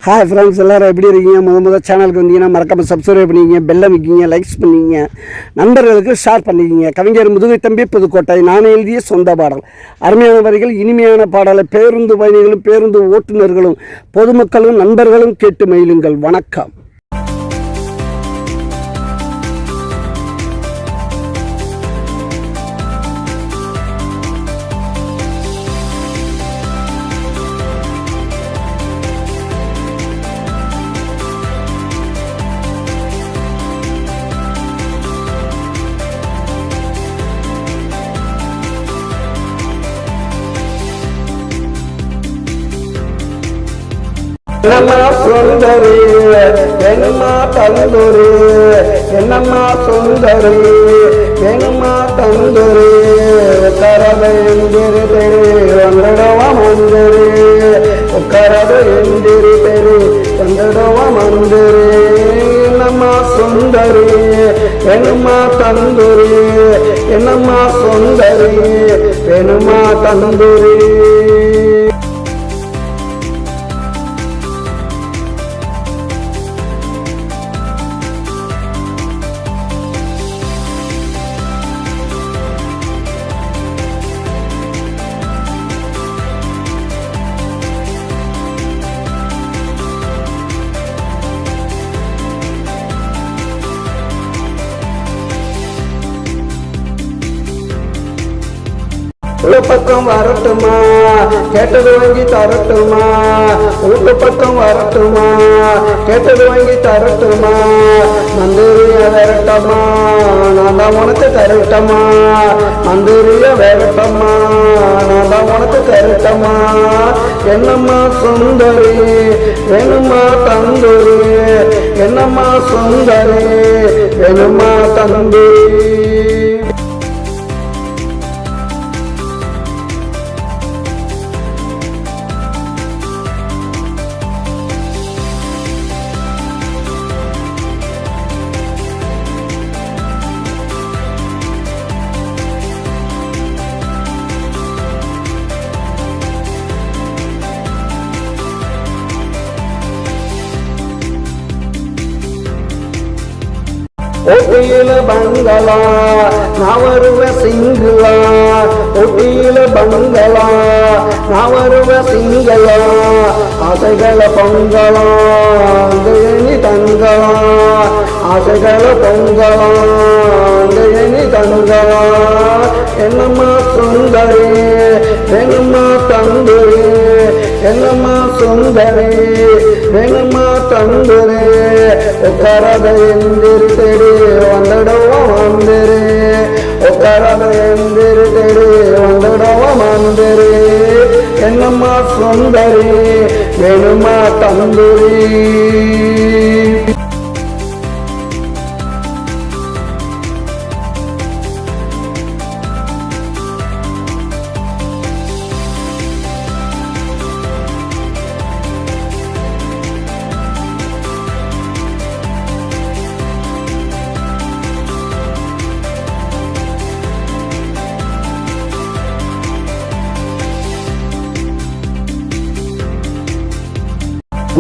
Hi friends, எல்லோரும் எப்படி இருக்கீங்க? முதல் சேனலுக்கு வந்தீங்கன்னா மறக்காமல் சப்ஸ்கிரைப் பண்ணிக்கிங்க, பெல் அமைக்கிங்க, லைக்ஸ் பண்ணிக்கிங்க, நண்பர்களுக்கு ஷேர் பண்ணிக்கிங்க. கவிஞர் முதுகை தம்பி புதுக்கோட்டை. நான் எழுதிய சொந்த பாடல். அருமையான வரிகள், இனிமையான பாடலை பேருந்து பயணிகளும் பேருந்து ஓட்டுநர்களும் பொதுமக்களும் நண்பர்களும் கேட்டு மகிழுங்கள். வணக்கம். என்னம்மா சுந்தரி, என்னம்மா தந்தூரி, என்னம்மா சுந்தரி, என்னம்மா தந்தூரி, உக்கரது எந்திரி தெரி வந்துடுவ மந்திரி, உக்கரது எந்திரி தெரி வந்துடுவ மந்திரி. என்னம்மா சுந்தரி, என்னம்மா தந்தூரி, என்னம்மா சுந்தரி, என்னம்மா தந்தூரி. உள்ள பக்கம் வரட்டுமா, கேட்டது வாங்கி தரட்டுமா, வீட்டு பக்கம் வரட்டுமா, கேட்டது வாங்கி தரட்டுமா, மந்திரிய விரட்டமா, நான் தான் உனக்கு தரட்டமா, மந்திரிய விரட்டமா, நான் தான் உனக்கு தரட்டமா. என்னம்மா சுந்தரி, வேணுமா தந்தூரி, என்னம்மா சுந்தரி, வேணுமா தந்தூரி. ஒட்டியில பங்களா, நான் வருவேன் சிங்களா, ஒட்டியில பங்களா, நான் வருவேன் சிங்களா, ஆசைகளை பொங்கலா, நீ தங்களா, ஆசைகளை பொங்கலா, நீ தங்களா. என்னம்மா சுந்தரி, வேணுமா தந்தூரி, என்னம்மா சுந்தரி, வேணுமா தந்தூரி, உக்கரத எந்திரி தெரி வந்துடுவ மந்திரி, உக்கரத எந்திரி தெரி வந்துடுவ மந்திரி. என்னம்மா சுந்தரி, வேணுமா தந்தூரி.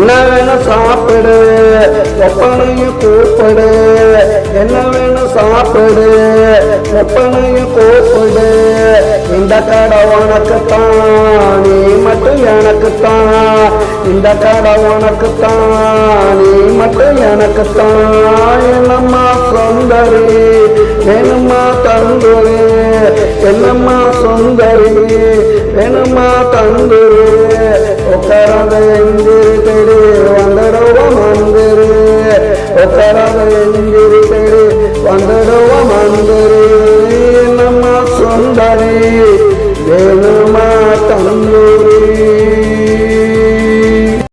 என்ன வேணும் சாப்பிடு, ஒப்பனையும் கூப்பிடு, என்ன வேணும் சாப்பிடு, ஒப்பனையும் கூப்பிடு. இந்த கடை உனக்குத்தான், நீ மட்டும் எனக்குத்தான், இந்த கடை உனக்குத்தான், நீ மட்டும் எனக்குத்தான். என்னம்மா சுந்தரி, வேணுமா தந்தூரி, என்னம்மா சுந்தரி, வேணுமா தந்தூரி, உக்கரத எந்திரி